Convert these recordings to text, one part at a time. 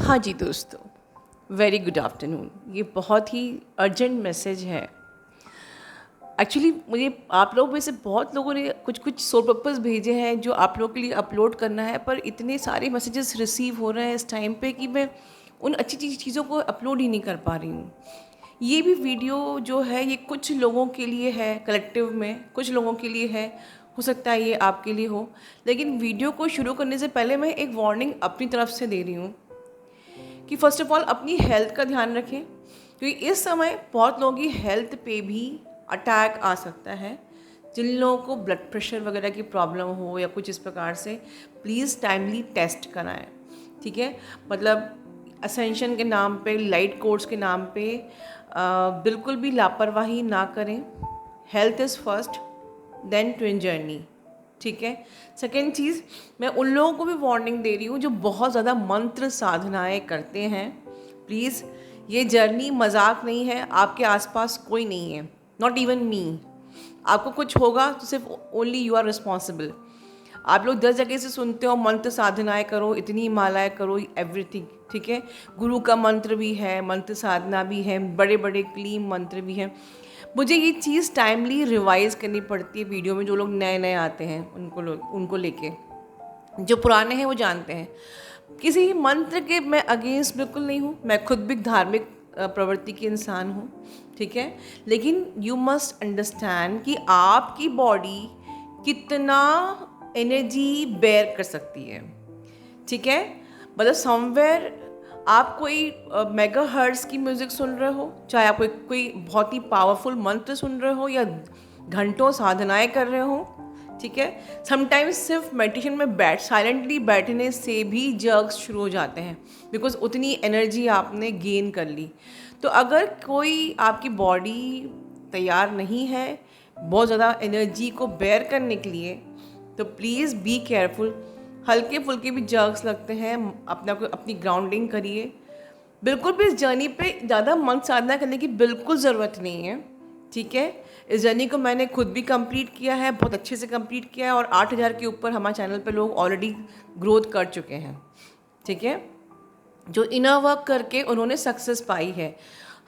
हाँ जी दोस्तों, very good afternoon. ये बहुत ही अर्जेंट मैसेज है। एक्चुअली मुझे आप लोग में से बहुत लोगों ने कुछ कुछ सोल पर्पस भेजे हैं जो आप लोगों के लिए अपलोड करना है, पर इतने सारे मैसेजेस रिसीव हो रहे हैं इस टाइम पे कि मैं उन अच्छी चीज़ों को अपलोड ही नहीं कर पा रही हूँ। ये भी वीडियो जो है ये कुछ लोगों के लिए है, कलेक्टिव में कुछ लोगों के लिए है, हो सकता है ये आपके लिए हो। लेकिन वीडियो को शुरू करने से पहले मैं एक वार्निंग अपनी तरफ से दे रही हूँ कि फ़र्स्ट ऑफ ऑल अपनी हेल्थ का ध्यान रखें, क्योंकि इस समय बहुत लोगों की हेल्थ पे भी अटैक आ सकता है। जिन लोगों को ब्लड प्रेशर वगैरह की प्रॉब्लम हो या कुछ इस प्रकार से, प्लीज़ टाइमली टेस्ट कराएं। ठीक है, मतलब असेंशन के नाम पे, लाइट कोर्स के नाम पे बिल्कुल भी लापरवाही ना करें। Health is first, then twin journey. ठीक है। सेकेंड चीज़, मैं उन लोगों को भी वार्निंग दे रही हूँ जो बहुत ज़्यादा मंत्र साधनाएं करते हैं। प्लीज़, ये जर्नी मजाक नहीं है। आपके आसपास कोई नहीं है, नॉट इवन मी। आपको कुछ होगा तो सिर्फ ओनली यू आर रिस्पॉन्सिबल। आप लोग 10 जगह से सुनते हो मंत्र साधनाएं करो, इतनी मालाएं करो, एवरीथिंग। ठीक है, गुरु का मंत्र भी है, मंत्र साधना भी है, बड़े बड़े क्लीम मंत्र भी हैं। मुझे ये चीज़ टाइमली रिवाइज़ करनी पड़ती है वीडियो में। जो लोग नए नए आते हैं उनको लेके, जो पुराने हैं वो जानते हैं। किसी मंत्र के मैं अगेंस्ट बिल्कुल नहीं हूँ। मैं खुद भी धार्मिक प्रवृत्ति की इंसान हूँ। ठीक है, लेकिन यू मस्ट अंडरस्टैंड कि आपकी बॉडी कितना एनर्जी बेयर कर सकती है। ठीक है, मतलब समवेयर आप कोई मेगा हर्ट्ज़ की म्यूज़िक सुन रहे हो, चाहे आप कोई बहुत ही पावरफुल मंत्र सुन रहे हो या घंटों साधनाएं कर रहे हो। ठीक है, समटाइम्स सिर्फ मेडिटेशन में साइलेंटली बैठने से भी जर्क्स शुरू हो जाते हैं, बिकॉज उतनी एनर्जी आपने गेन कर ली। तो अगर कोई आपकी बॉडी तैयार नहीं है बहुत ज़्यादा एनर्जी को बेयर करने के लिए, तो प्लीज़ बी केयरफुल। हल्के फुल्के भी जर्क्स लगते हैं, अपनी ग्राउंडिंग करिए। बिल्कुल भी इस जर्नी पे ज़्यादा मंत्र साधना करने की बिल्कुल ज़रूरत नहीं है। ठीक है, इस जर्नी को मैंने खुद भी कंप्लीट किया है, बहुत अच्छे से कंप्लीट किया है, और 8,000 के ऊपर हमारे चैनल पे लोग ऑलरेडी ग्रोथ कर चुके हैं। ठीक है, जो इनर वर्क करके उन्होंने सक्सेस पाई है।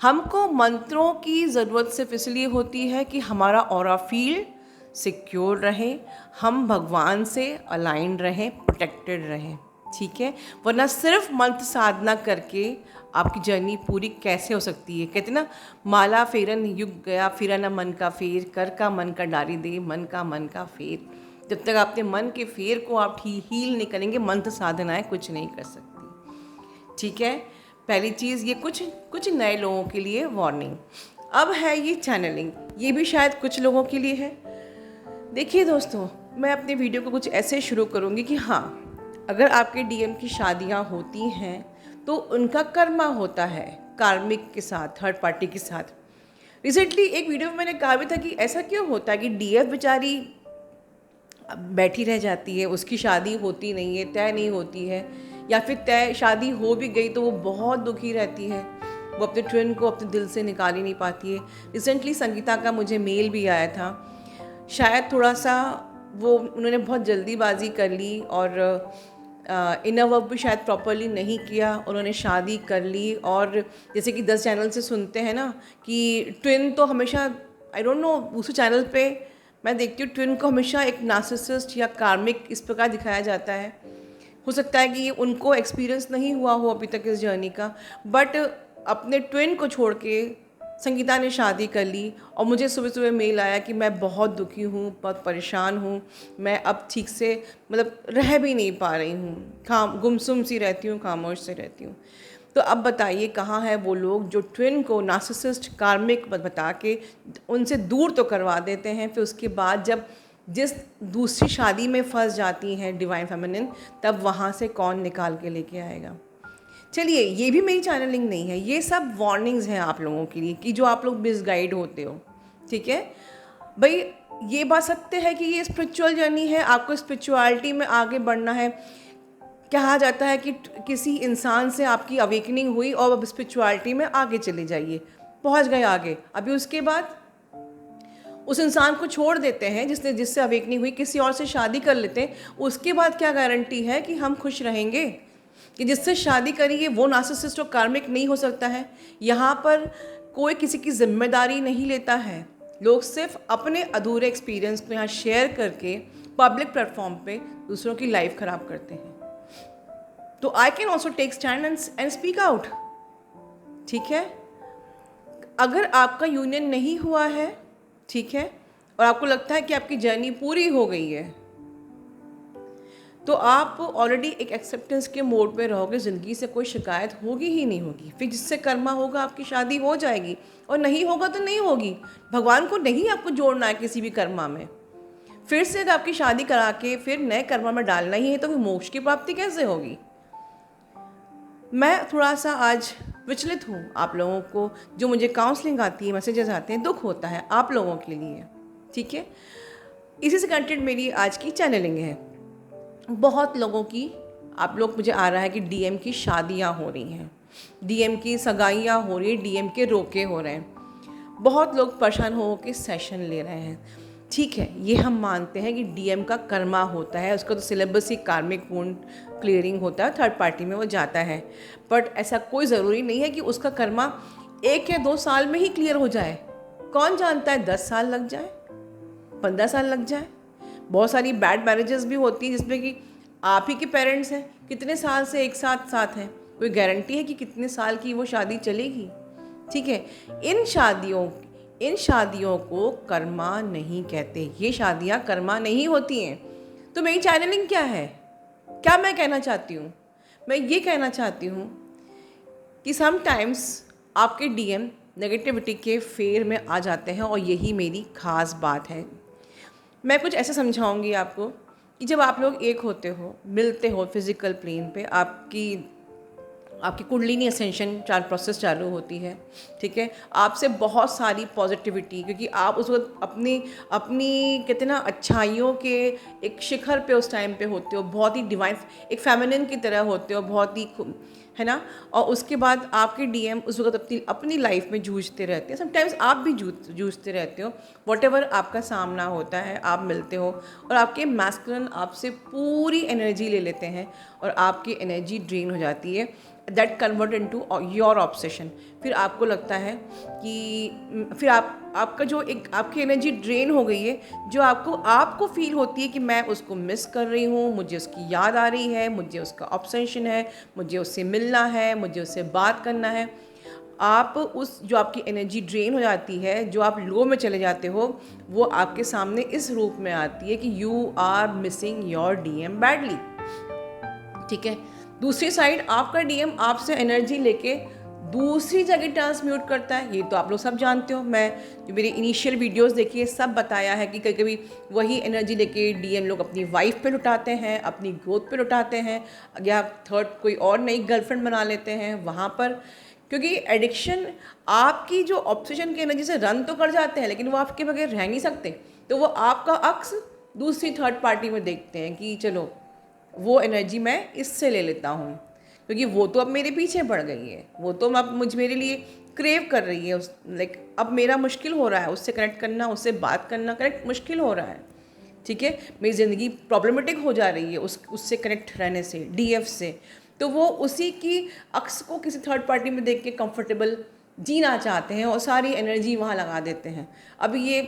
हमको मंत्रों की ज़रूरत सिर्फ इसलिए होती है कि हमारा ऑरा फील्ड सिक्योर रहे, हम भगवान से अलाइंड रहें, प्रोटेक्टेड रहें। ठीक है, वरना सिर्फ मंत्र साधना करके आपकी जर्नी पूरी कैसे हो सकती है। कहते ना, माला फेरन युग गया, फिरा न मन का फेर, कर का मन का डारी दे, मन का फेर। जब तक अपने मन के फेर को आप हील नहीं करेंगे, मंत्र साधनाएं कुछ नहीं कर सकती। ठीक है, पहली चीज़ ये कुछ नए लोगों के लिए वार्निंग। अब है ये चैनलिंग, ये भी शायद कुछ लोगों के लिए है। देखिए दोस्तों, मैं अपने वीडियो को कुछ ऐसे शुरू करूँगी कि हाँ, अगर आपके डीएम की शादियाँ होती हैं तो उनका कर्मा होता है कार्मिक के साथ, थर्ड पार्टी के साथ। रिसेंटली एक वीडियो में मैंने कहा भी था कि ऐसा क्यों होता है कि डीएफ बेचारी बैठी रह जाती है, उसकी शादी होती नहीं है, तय नहीं होती है, या फिर तय शादी हो भी गई तो वो बहुत दुखी रहती है, वो अपने ट्विन को अपने दिल से निकाल ही नहीं पाती है। रिसेंटली संगीता का मुझे मेल भी आया था, शायद थोड़ा सा वो उन्होंने बहुत जल्दीबाजी कर ली और इनर वर्क भी शायद प्रॉपरली नहीं किया। उन्होंने शादी कर ली, और जैसे कि 10 चैनल से सुनते हैं ना कि ट्विन तो हमेशा, आई डोंट नो, दूसरे चैनल पे मैं देखती हूँ ट्विन को हमेशा एक नार्सिसिस्ट या कार्मिक इस प्रकार दिखाया जाता है। हो सकता है कि ये उनको एक्सपीरियंस नहीं हुआ हो अभी तक इस जर्नी का, बट अपने ट्विन को छोड़ के संगीता ने शादी कर ली। और मुझे सुबह सुबह मेल आया कि मैं बहुत दुखी हूँ, बहुत परेशान हूँ, मैं अब ठीक से मतलब रह भी नहीं पा रही हूँ, गुमसुम सी रहती हूँ, खामोश से रहती हूँ। तो अब बताइए, कहाँ है वो लोग जो ट्विन को नार्सिसिस्ट कार्मिक बता के उनसे दूर तो करवा देते हैं, फिर उसके बाद जब जिस दूसरी शादी में फंस जाती हैं डिवाइन फेमिनिन, तब वहाँ से कौन निकाल के लेके आएगा। चलिए, ये भी मेरी चैनलिंग नहीं है, ये सब वार्निंग्स हैं आप लोगों के लिए कि जो आप लोग मिसगाइड होते हो। ठीक है भाई, ये बात सत्य है कि ये स्पिरिचुअल जर्नी है, आपको स्पिरिचुअलिटी में आगे बढ़ना है। कहा जाता है कि किसी इंसान से आपकी अवेकनिंग हुई और अब स्पिरिचुअलिटी में आगे चले जाइए, पहुंच गए आगे। अभी उसके बाद उस इंसान को छोड़ देते हैं जिससे अवेकनिंग हुई, किसी और से शादी कर लेते हैं। उसके बाद क्या गारंटी है कि हम खुश रहेंगे? कि जिससे शादी करी है वो नार्सिसिस्ट और कार्मिक नहीं हो सकता है। यहाँ पर कोई किसी की जिम्मेदारी नहीं लेता है, लोग सिर्फ अपने अधूरे एक्सपीरियंस को यहाँ शेयर करके पब्लिक प्लेटफॉर्म पे दूसरों की लाइफ ख़राब करते हैं। तो I can also take stand and speak out. ठीक है, अगर आपका यूनियन नहीं हुआ है, ठीक है, और आपको लगता है कि आपकी जर्नी पूरी हो गई है, तो आप ऑलरेडी एक एक्सेप्टेंस के मोड पे रहोगे, ज़िंदगी से कोई शिकायत होगी ही नहीं होगी। फिर जिससे कर्मा होगा आपकी शादी हो जाएगी, और नहीं होगा तो नहीं होगी। भगवान को नहीं आपको जोड़ना है किसी भी कर्मा में। फिर से अगर आपकी शादी करा के फिर नए कर्मा में डालना ही है तो फिर मोक्ष की प्राप्ति कैसे होगी। मैं थोड़ा सा आज विचलित हूँ। आप लोगों को जो मुझे काउंसलिंग आती है, मैसेजेस आते हैं, दुख होता है आप लोगों के लिए। ठीक है, इसी से कनेक्टेड मेरी आज की चैनलिंग है। बहुत लोगों की, आप लोग, मुझे आ रहा है कि डीएम की शादियाँ हो रही हैं, डीएम की सगाइयाँ हो रही है, डीएम के रोके हो रहे हैं, बहुत लोग परेशान हो के सेशन ले रहे हैं। ठीक है, ये हम मानते हैं कि डीएम का कर्मा होता है, उसका तो सिलेबस ही कार्मिक वुंड क्लियरिंग होता है, थर्ड पार्टी में वो जाता है। बट ऐसा कोई ज़रूरी नहीं है कि उसका कर्मा 1 या 2 साल में ही क्लियर हो जाए। कौन जानता है 10 साल लग जाए, 15 साल लग जाए। बहुत सारी बैड मैरिजेस भी होती हैं जिसमें कि आप ही के पेरेंट्स हैं, कितने साल से एक साथ हैं, कोई गारंटी है कि कितने साल की वो शादी चलेगी। ठीक है, इन शादियों को कर्मा नहीं कहते, ये शादियाँ कर्मा नहीं होती हैं। तो मेरी चैनलिंग क्या है, क्या मैं कहना चाहती हूँ? मैं ये कहना चाहती हूँ कि समटाइम्स आपके डीएम नेगेटिविटी के फेर में आ जाते हैं, और यही मेरी ख़ास बात है। मैं कुछ ऐसे समझाऊंगी आपको कि जब आप लोग एक होते हो, मिलते हो फिज़िकल प्लेन पे, आपकी कुंडलिनी असेंशन प्रोसेस चालू होती है। ठीक है, आपसे बहुत सारी पॉजिटिविटी, क्योंकि आप उस वक्त अपनी कितना अच्छाइयों के एक शिखर पे उस टाइम पे होते हो, बहुत ही डिवाइन, एक फेमिनिन की तरह होते हो, बहुत ही, है ना। और उसके बाद आपके डीएम उस वक्त अपनी लाइफ में जूझते रहते हैं। समटाइम्स आप भी जूझते रहते हो, वॉटेवर आपका सामना होता है, आप मिलते हो और आपके मैस्कुलिन आपसे पूरी एनर्जी ले लेते हैं और आपकी एनर्जी ड्रेन हो जाती है। That convert into your obsession. फिर आपको लगता है कि फिर आपका जो एक आपकी एनर्जी ड्रेन हो गई है, जो आपको फील होती है कि मैं उसको मिस कर रही हूँ, मुझे उसकी याद आ रही है, मुझे उसका ऑब्सेशन है, मुझे उससे मिलना है, मुझे उससे बात करना है। आप उस जो आपकी एनर्जी ड्रेन हो जाती है, जो आप लो में चले जाते हो, वो आपके सामने इस रूप में आती है कि you are missing your DM badly. ठीक है, दूसरी साइड आपका डीएम आपसे एनर्जी लेके दूसरी जगह ट्रांसम्यूट करता है। ये तो आप लोग सब जानते हो, मैं जो मेरी इनिशियल वीडियोस देखी है सब बताया है कि कभी कभी वही एनर्जी लेके डीएम लोग अपनी वाइफ पे लुटाते हैं, अपनी ग्रोथ पे लुटाते हैं, या थर्ड कोई और नई गर्लफ्रेंड बना लेते हैं वहाँ पर। क्योंकि एडिक्शन आपकी जो ऑब्सेशन की एनर्जी से रन तो कर जाते हैं, लेकिन वो आपके बगैर रह नहीं सकते। तो वो आपका अक्स दूसरी थर्ड पार्टी में देखते हैं कि चलो वो एनर्जी मैं इससे ले लेता हूँ, क्योंकि वो तो अब मेरे पीछे पड़ गई है, वो तो अब मेरे लिए क्रेव कर रही है, लाइक अब मेरा मुश्किल हो रहा है उससे कनेक्ट करना, उससे बात करना कनेक्ट मुश्किल हो रहा है। ठीक है, मेरी ज़िंदगी प्रॉब्लमेटिक हो जा रही है उससे कनेक्ट रहने से, डीएफ से। तो वो उसी की अक्स को किसी थर्ड पार्टी में देख के कंफर्टेबल जीना चाहते हैं और सारी एनर्जी वहाँ लगा देते हैं। अब ये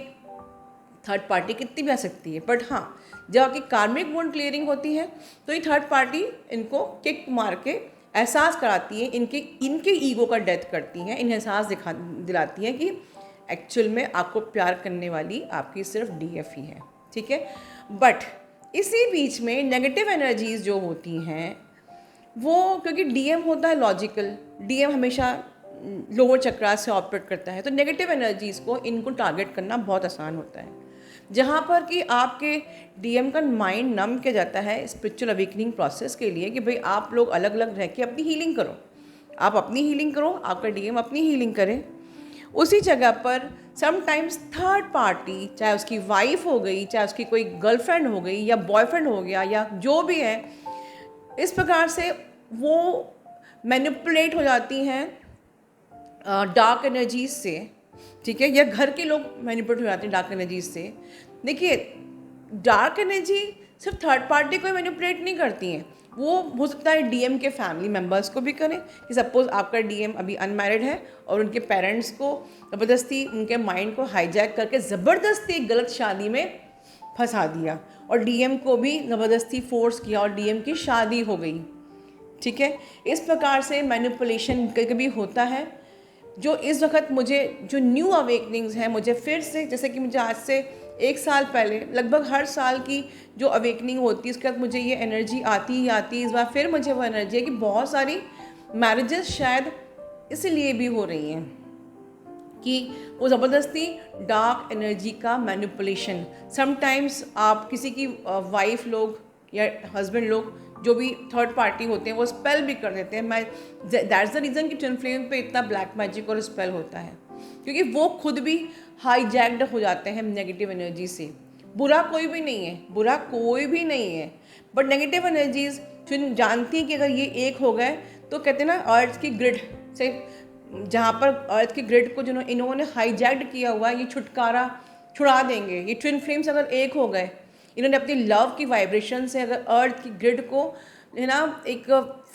थर्ड पार्टी कितनी भी आ सकती है, बट हाँ, जब आपकी कार्मिक वुंड क्लियरिंग होती है तो ये थर्ड पार्टी इनको किक मार के एहसास कराती है, इनके ईगो का डेथ करती हैं, इन्हें एहसास दिलाती हैं कि एक्चुअल में आपको प्यार करने वाली आपकी सिर्फ डीएफ ही है। ठीक है, बट इसी बीच में नेगेटिव एनर्जीज जो होती हैं वो, क्योंकि डीएम होता है लॉजिकल, डीएम हमेशा लोअर चक्रा से ऑपरेट करता है, तो नेगेटिव एनर्जीज़ को इनको टारगेट करना बहुत आसान होता है। जहाँ पर कि आपके डीएम का माइंड नम किया जाता है स्पिरिचुअल अवेकनिंग प्रोसेस के लिए कि भाई आप लोग अलग अलग रह के अपनी हीलिंग करो, आप अपनी हीलिंग करो, आपका डीएम अपनी हीलिंग करे। उसी जगह पर समटाइम्स थर्ड पार्टी, चाहे उसकी वाइफ हो गई, चाहे उसकी कोई गर्लफ्रेंड हो गई या बॉयफ्रेंड हो गया या जो भी है, इस प्रकार से वो मैनिपुलेट हो जाती हैं डार्क एनर्जीज से। ठीक है, या घर के लोग मैनिपुलेट हो जाते हैं डार्क एनर्जीज से। देखिए, डार्क एनर्जी सिर्फ थर्ड पार्टी को मैनिपुलेट नहीं करती हैं, वो हो सकता है डीएम के फैमिली मेम्बर्स को भी करें, कि सपोज़ आपका डीएम अभी अनमैरिड है और उनके पेरेंट्स को ज़बरदस्ती उनके माइंड को हाईजैक करके ज़बरदस्ती एक गलत शादी में फंसा दिया और डीएम को भी ज़बरदस्ती फोर्स किया और डीएम की शादी हो गई। ठीक है, इस प्रकार से मैनिपुलेशन कभी होता है। जो इस वक्त मुझे जो न्यू अवेकनिंग्स हैं, मुझे फिर से, जैसे कि मुझे आज से 1 साल पहले लगभग हर साल की जो अवेकनिंग होती है उसके बाद मुझे ये एनर्जी आती ही आती है। इस बार फिर मुझे वो एनर्जी है कि बहुत सारी मैरिजेस शायद इसलिए भी हो रही हैं कि वो ज़बरदस्ती डार्क एनर्जी का मैनिपुलेशन। समटाइम्स आप किसी की वाइफ लोग या हस्बैंड लोग जो भी थर्ड पार्टी होते हैं वो स्पेल भी कर देते हैं। मैं दैट्स द रीज़न कि ट्विन फ्लेम पे इतना ब्लैक मैजिक और स्पेल होता है, क्योंकि वो खुद भी हाईजैक्ड हो जाते हैं नेगेटिव एनर्जी से। बुरा कोई भी नहीं है, बुरा कोई भी नहीं है, बट नेगेटिव एनर्जीज ट्विन जानती हैं कि अगर ये एक हो गए तो कहते हैं ना अर्थ की ग्रिड से, जहाँ पर अर्थ की ग्रिड को जिन्होंने इन्होंने हाईजैक्ड किया हुआ है, ये छुटकारा छुड़ा देंगे। ये ट्विन फ्लेम्स अगर एक हो गए, इन्होंने अपनी लव की वाइब्रेशन से अगर अर्थ की ग्रिड को है ना एक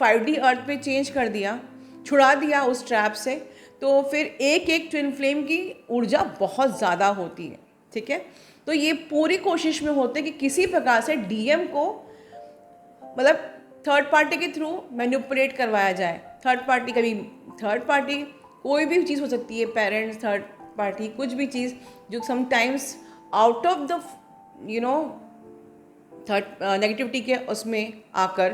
5D अर्थ पे चेंज कर दिया, छुड़ा दिया उस ट्रैप से, तो फिर एक एक ट्विन फ्लेम की ऊर्जा बहुत ज़्यादा होती है। ठीक है, तो ये पूरी कोशिश में होते हैं कि किसी प्रकार से डीएम को मतलब थर्ड पार्टी के थ्रू मैनिपुलेट करवाया जाए। थर्ड पार्टी, कभी थर्ड पार्टी कोई भी चीज़ हो सकती है, पेरेंट्स, थर्ड पार्टी, कुछ भी चीज़ जो sometimes out of the third negativity के उसमें आकर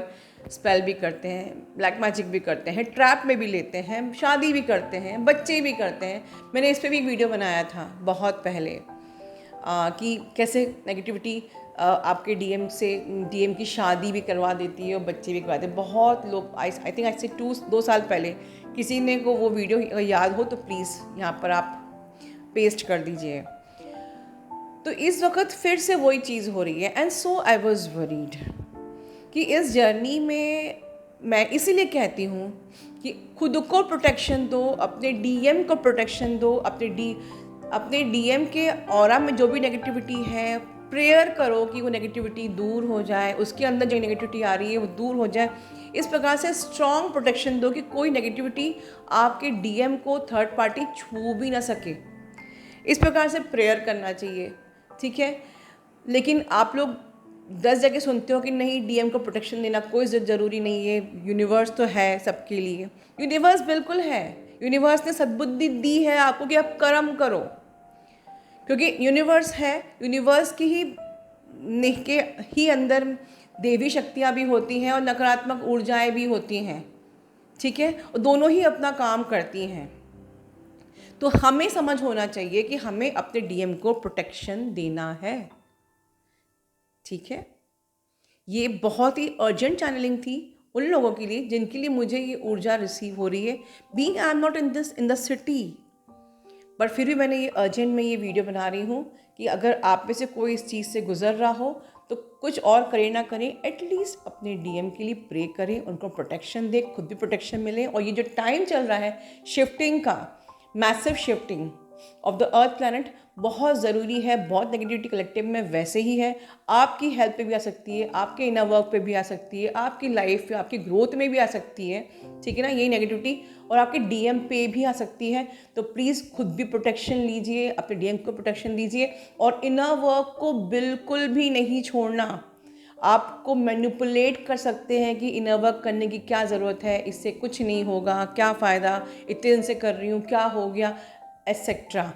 स्पेल भी करते हैं, ब्लैक मैजिक भी करते हैं, ट्रैप में भी लेते हैं, शादी भी करते हैं, बच्चे भी करते हैं। मैंने इस पे भी एक वीडियो बनाया था बहुत पहले कि कैसे नेगेटिविटी आपके डीएम की शादी भी करवा देती है और बच्चे भी करवाते हैं। बहुत लोग आई थिंक आज से 2 साल पहले किसी ने को वो वीडियो अगर याद हो तो प्लीज़ यहाँ पर आप पेस्ट कर दीजिए। तो इस वक्त फिर से वही चीज़ हो रही है and so I was worried कि इस जर्नी में मैं इसीलिए कहती हूँ कि खुद को प्रोटेक्शन दो, अपने डीएम को प्रोटेक्शन दो, अपने डीएम के ऑरा में जो भी नेगेटिविटी है प्रेयर करो कि वो नेगेटिविटी दूर हो जाए, उसके अंदर जो नेगेटिविटी आ रही है वो दूर हो जाए। इस प्रकार से स्ट्रॉन्ग प्रोटेक्शन दो कि कोई नेगेटिविटी आपके डीएम को थर्ड पार्टी छू भी ना सके। इस प्रकार से प्रेयर करना चाहिए। ठीक है, लेकिन आप लोग 10 जगह सुनते हो कि नहीं डीएम को प्रोटेक्शन देना कोई ज़रूरी नहीं है, यूनिवर्स तो है सबके लिए। यूनिवर्स बिल्कुल है, यूनिवर्स ने सद्बुद्धि दी है आपको कि आप कर्म करो, क्योंकि यूनिवर्स है, यूनिवर्स की ही अंदर देवी शक्तियाँ भी होती हैं और नकारात्मक ऊर्जाएं भी होती हैं। ठीक है, और दोनों ही अपना काम करती हैं। तो हमें समझ होना चाहिए कि हमें अपने डीएम को प्रोटेक्शन देना है। ठीक है, ये बहुत ही अर्जेंट चैनलिंग थी उन लोगों के लिए जिनके लिए मुझे ये ऊर्जा रिसीव हो रही है। Being I am not in the city, but फिर भी मैंने ये अर्जेंट में ये वीडियो बना रही हूँ कि अगर आप में से कोई इस चीज़ से गुजर रहा हो तो कुछ और करे ना करें, एटलीस्ट अपने डीएम के लिए प्रे करें, उनको प्रोटेक्शन दें, खुद भी प्रोटेक्शन मिले। और ये जो टाइम चल रहा है शिफ्टिंग का, massive shifting of the earth planet, बहुत ज़रूरी है। बहुत नेगेटिविटी कलेक्टिव में वैसे ही है, आपकी हेल्थ पे भी आ सकती है, आपके इनर वर्क पे भी आ सकती है, आपकी लाइफ पे, आपकी ग्रोथ में भी आ सकती है। ठीक है ना, यही नेगेटिविटी और आपके डीएम पे भी आ सकती है। तो प्लीज़ खुद भी प्रोटेक्शन लीजिए, अपने डीएम को प्रोटेक्शन दीजिए और इनर वर्क को बिल्कुल भी नहीं छोड़ना। आपको मैनिपुलेट कर सकते हैं कि इनर वर्क करने की क्या ज़रूरत है, इससे कुछ नहीं होगा, क्या फ़ायदा, इतने दिन से कर रही हूँ, क्या हो गया, एटसेट्रा।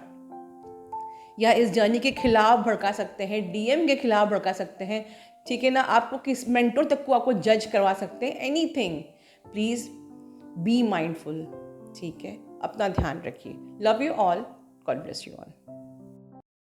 या इस जर्नी के खिलाफ भड़का सकते हैं, डीएम के खिलाफ भड़का सकते हैं। ठीक है ना, आपको किस मेंटर तक को आपको जज करवा सकते हैं, एनीथिंग। Please be mindful. ठीक है, अपना ध्यान रखिए। Love you all, God bless you all.